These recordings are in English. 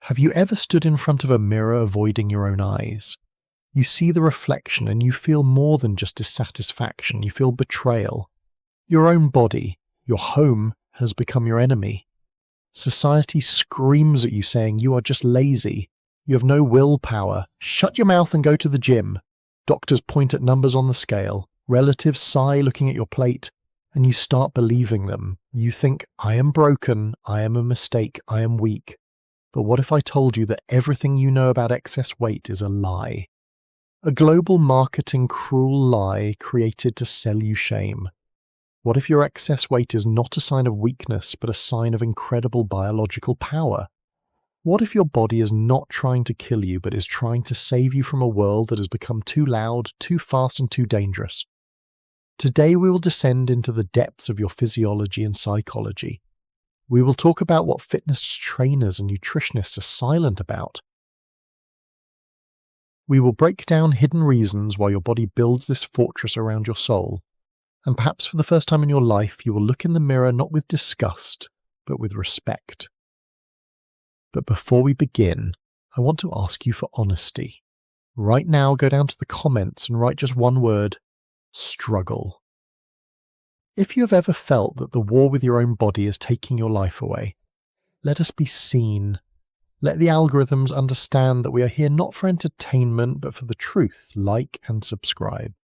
Have you ever stood in front of a mirror avoiding your own eyes? You see the reflection and you feel more than just dissatisfaction, you feel betrayal. Your own body, your home, has become your enemy. Society screams at you saying you are just lazy, you have no willpower, shut your mouth and go to the gym. Doctors point at numbers on the scale, relatives sigh looking at your plate, and you start believing them. You think, I am broken, I am a mistake, I am weak. But what if I told you that everything you know about excess weight is a lie? A global marketing cruel lie created to sell you shame. What if your excess weight is not a sign of weakness, but a sign of incredible biological power? What if your body is not trying to kill you, but is trying to save you from a world that has become too loud, too fast, and too dangerous? Today we will descend into the depths of your physiology and psychology. We will talk about what fitness trainers and nutritionists are silent about. We will break down hidden reasons why your body builds this fortress around your soul. And perhaps for the first time in your life, you will look in the mirror not with disgust, but with respect. But before we begin, I want to ask you for honesty. Right now, go down to the comments and write just one word: struggle. If you have ever felt that the war with your own body is taking your life away, let us be seen. Let the algorithms understand that we are here not for entertainment, but for the truth. Like and subscribe.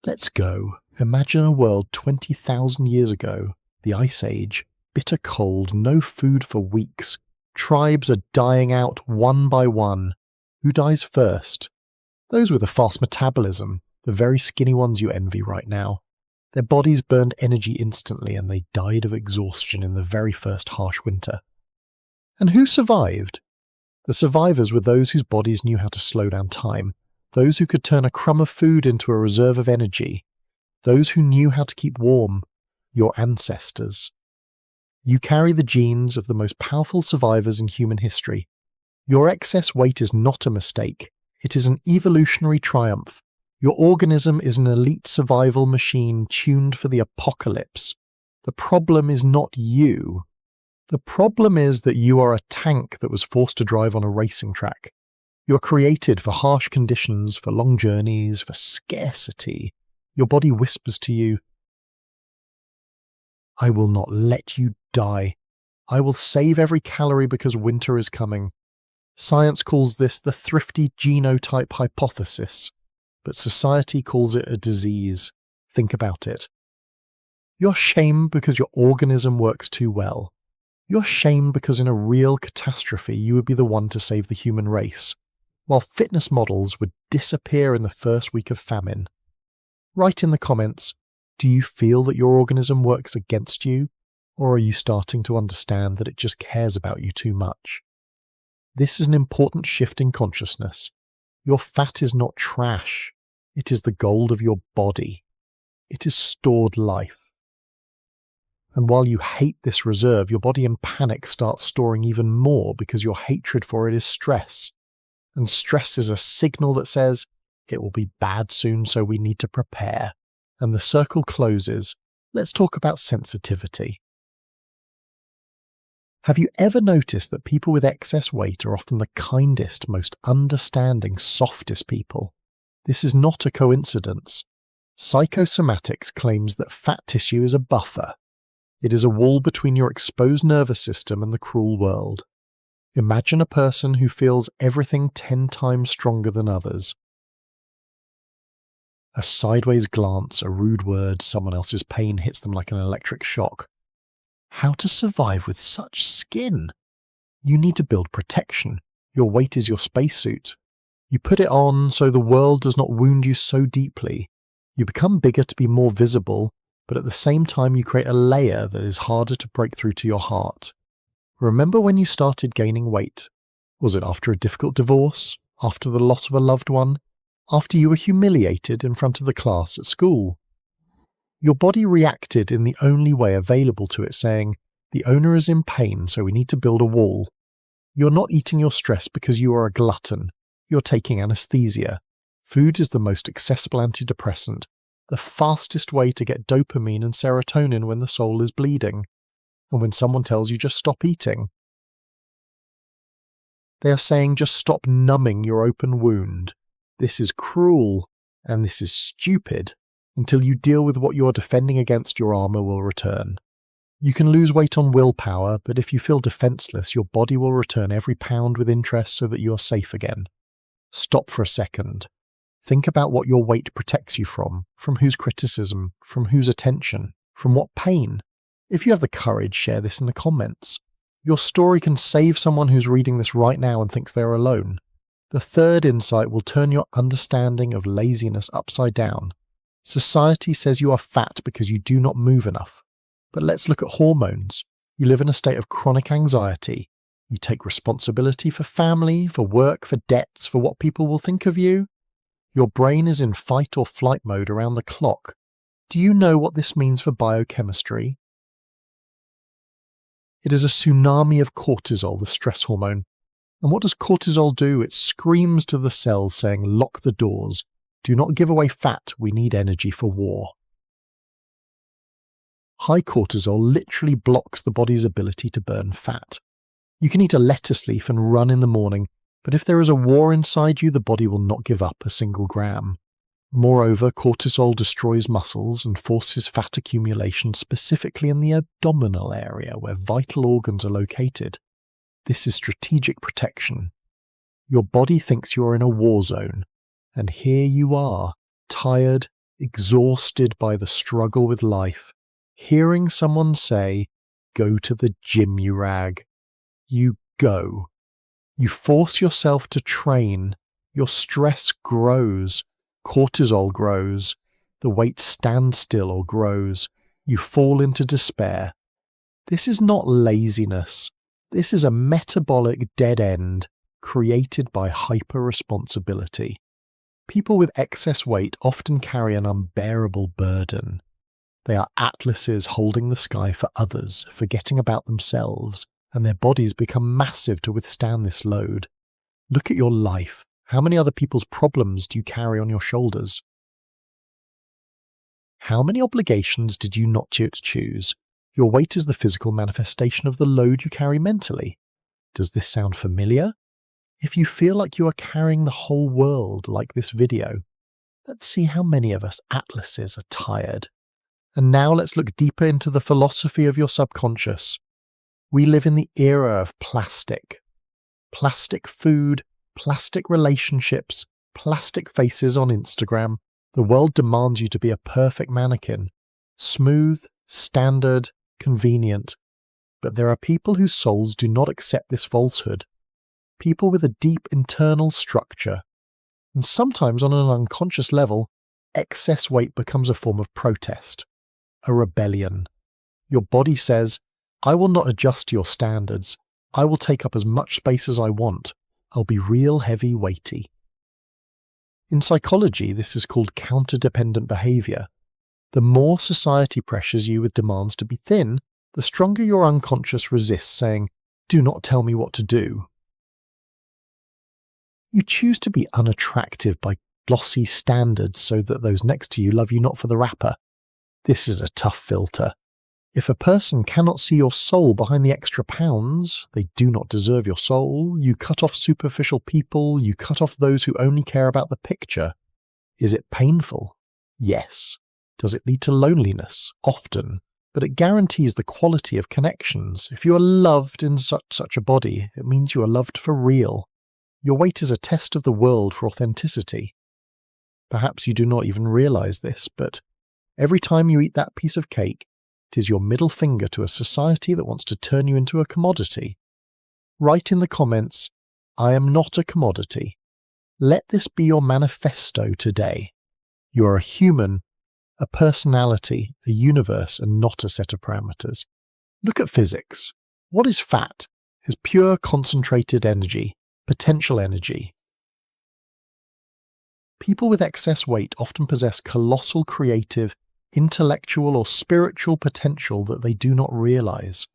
Let's go. Imagine a world 20,000 years ago, the Ice Age, bitter cold, no food for weeks. Tribes are dying out one by one. Who dies first? Those with a fast metabolism, the very skinny ones you envy right now. Their bodies burned energy instantly and they died of exhaustion in the very first harsh winter. And who survived? The survivors were those whose bodies knew how to slow down time, those who could turn a crumb of food into a reserve of energy, those who knew how to keep warm, your ancestors. You carry the genes of the most powerful survivors in human history. Your excess weight is not a mistake. It is an evolutionary triumph. Your organism is an elite survival machine tuned for the apocalypse. The problem is not you. The problem is that you are a tank that was forced to drive on a racing track. You are created for harsh conditions, for long journeys, for scarcity. Your body whispers to you, I will not let you die. I will save every calorie because winter is coming. Science calls this the thrifty genotype hypothesis, but society calls it a disease. Think about it. You're shamed because your organism works too well. You're shamed because in a real catastrophe you would be the one to save the human race, while fitness models would disappear in the first week of famine. Write in the comments, do you feel that your organism works against you, or are you starting to understand that it just cares about you too much? This is an important shift in consciousness. Your fat is not trash. It is the gold of your body. It is stored life. And while you hate this reserve, your body in panic starts storing even more because your hatred for it is stress. And stress is a signal that says, it will be bad soon, so we need to prepare. And the circle closes. Let's talk about sensitivity. Have you ever noticed that people with excess weight are often the kindest, most understanding, softest people? This is not a coincidence. Psychosomatics claims that fat tissue is a buffer. It is a wall between your exposed nervous system and the cruel world. Imagine a person who feels everything 10 times stronger than others. A sideways glance, a rude word, someone else's pain hits them like an electric shock. How to survive with such skin? You need to build protection. Your weight is your spacesuit. You put it on so the world does not wound you so deeply. You become bigger to be more visible, but at the same time you create a layer that is harder to break through to your heart. Remember when you started gaining weight? Was it after a difficult divorce? After the loss of a loved one? After you were humiliated in front of the class at school? Your body reacted in the only way available to it, saying, the owner is in pain, so we need to build a wall. You're not eating your stress because you are a glutton. You're taking anesthesia. Food is the most accessible antidepressant, the fastest way to get dopamine and serotonin when the soul is bleeding, and when someone tells you just stop eating. They are saying just stop numbing your open wound. This is cruel, and this is stupid, until you deal with what you are defending against. Your armor will return. You can lose weight on willpower, but if you feel defenseless, your body will return every pound with interest so that you are safe again. Stop for a second. Think about what your weight protects you from whose criticism, from whose attention, from what pain. If you have the courage, share this in the comments. Your story can save someone who's reading this right now and thinks they are alone. The third insight will turn your understanding of laziness upside down. Society says you are fat because you do not move enough. But let's look at hormones. You live in a state of chronic anxiety. You take responsibility for family, for work, for debts, for what people will think of you. Your brain is in fight or flight mode around the clock. Do you know what this means for biochemistry? It is a tsunami of cortisol, the stress hormone. And what does cortisol do? It screams to the cells saying, lock the doors. Do not give away fat. We need energy for war. High cortisol literally blocks the body's ability to burn fat. You can eat a lettuce leaf and run in the morning, but if there is a war inside you, the body will not give up a single gram. Moreover, cortisol destroys muscles and forces fat accumulation specifically in the abdominal area where vital organs are located. This is strategic protection. Your body thinks you are in a war zone, and here you are, tired, exhausted by the struggle with life, hearing someone say, go to the gym, you rag. You go. You force yourself to train. Your stress grows. Cortisol grows. The weight stands still or grows. You fall into despair. This is not laziness. This is a metabolic dead end created by hyper-responsibility. People with excess weight often carry an unbearable burden. They are atlases holding the sky for others, forgetting about themselves, and their bodies become massive to withstand this load. Look at your life. How many other people's problems do you carry on your shoulders? How many obligations did you not choose? Your weight is the physical manifestation of the load you carry mentally. Does this sound familiar? If you feel like you are carrying the whole world like this video, let's see how many of us atlases are tired. And now let's look deeper into the philosophy of your subconscious. We live in the era of plastic. Plastic food, plastic relationships, plastic faces on Instagram. The world demands you to be a perfect mannequin. Smooth, standard, convenient. But there are people whose souls do not accept this falsehood. People with a deep internal structure. And sometimes on an unconscious level, excess weight becomes a form of protest. A rebellion. Your body says, I will not adjust to your standards. I will take up as much space as I want. I'll be real heavy weighty. In psychology, this is called counter-dependent behavior. The more society pressures you with demands to be thin, the stronger your unconscious resists, saying, do not tell me what to do. You choose to be unattractive by glossy standards so that those next to you love you not for the wrapper. This is a tough filter. If a person cannot see your soul behind the extra pounds, they do not deserve your soul. You cut off superficial people, you cut off those who only care about the picture. Is it painful? Yes. Does it lead to loneliness? Often. But it guarantees the quality of connections. If you are loved in such a body, it means you are loved for real. Your weight is a test of the world for authenticity. Perhaps you do not even realize this, but every time you eat that piece of cake, it is your middle finger to a society that wants to turn you into a commodity. Write in the comments, I am not a commodity. Let this be your manifesto today. You are a human, a personality, a universe, and not a set of parameters. Look at physics. What is fat? It is pure concentrated energy, potential energy. People with excess weight often possess colossal creative, intellectual or spiritual potential that they do not realize.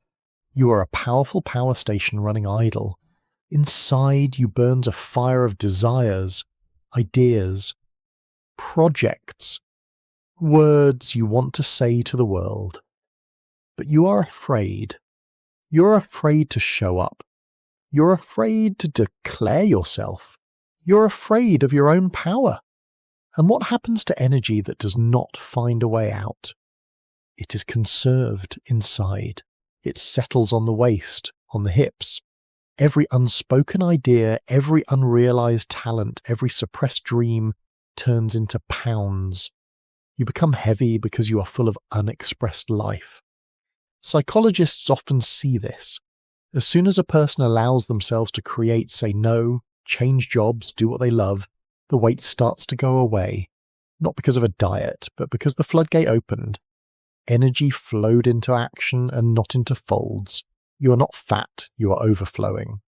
You are a powerful power station running idle. Inside you burns a fire of desires, ideas, projects, words you want to say to the world. But you are afraid. You are afraid to show up. You're afraid to declare yourself. You're afraid of your own power. And what happens to energy that does not find a way out? It is conserved inside. It settles on the waist, on the hips. Every unspoken idea, every unrealized talent, every suppressed dream turns into pounds. You become heavy because you are full of unexpressed life. Psychologists often see this. As soon as a person allows themselves to create, say no, change jobs, do what they love, the weight starts to go away. Not because of a diet, but because the floodgate opened. Energy flowed into action and not into folds. You are not fat, you are overflowing.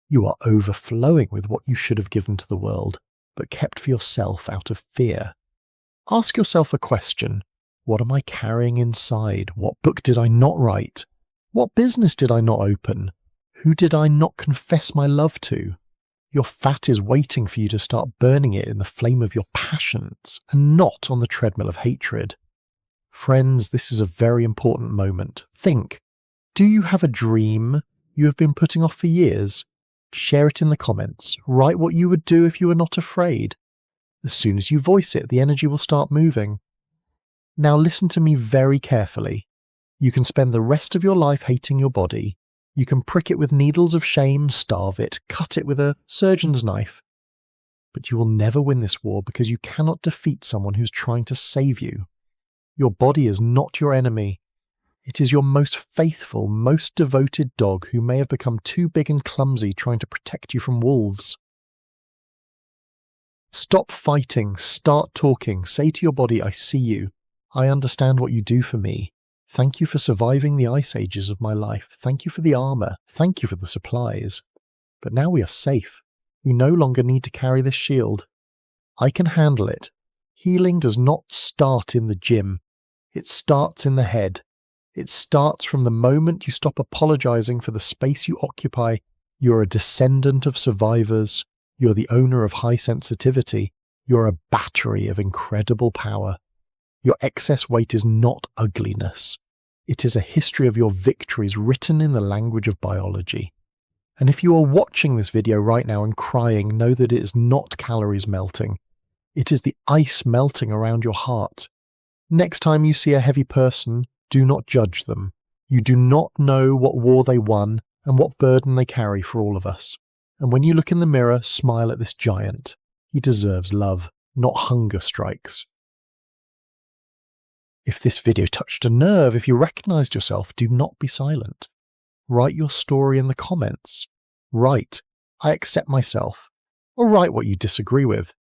You are overflowing with what you should have given to the world, but kept for yourself out of fear. Ask yourself a question. What am I carrying inside? What book did I not write? What business did I not open? Who did I not confess my love to? Your fat is waiting for you to start burning it in the flame of your passions, and not on the treadmill of hatred. Friends, this is a very important moment. Think. Do you have a dream you have been putting off for years? Share it in the comments. Write what you would do if you were not afraid. As soon as you voice it, the energy will start moving. Now listen to me very carefully. You can spend the rest of your life hating your body. You can prick it with needles of shame, starve it, cut it with a surgeon's knife. But you will never win this war because you cannot defeat someone who's trying to save you. Your body is not your enemy. It is your most faithful, most devoted dog who may have become too big and clumsy trying to protect you from wolves. Stop fighting, start talking, say to your body, I see you. I understand what you do for me. Thank you for surviving the ice ages of my life. Thank you for the armor. Thank you for the supplies. But now we are safe. We no longer need to carry this shield. I can handle it. Healing does not start in the gym. It starts in the head. It starts from the moment you stop apologizing for the space you occupy. You're a descendant of survivors. You're the owner of high sensitivity. You're a battery of incredible power. Your excess weight is not ugliness. It is a history of your victories written in the language of biology. And if you are watching this video right now and crying, know that it is not calories melting. It is the ice melting around your heart. Next time you see a heavy person, do not judge them. You do not know what war they won and what burden they carry for all of us. And when you look in the mirror, smile at this giant. He deserves love, not hunger strikes. If this video touched a nerve, if you recognized yourself, do not be silent. Write your story in the comments. Write, I accept myself. Or write what you disagree with.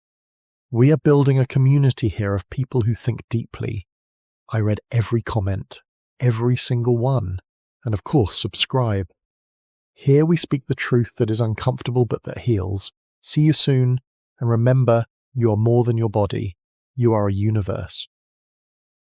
We are building a community here of people who think deeply. I read every comment, every single one. And of course, subscribe. Here we speak the truth that is uncomfortable but that heals. See you soon, and remember, you are more than your body. You are a universe.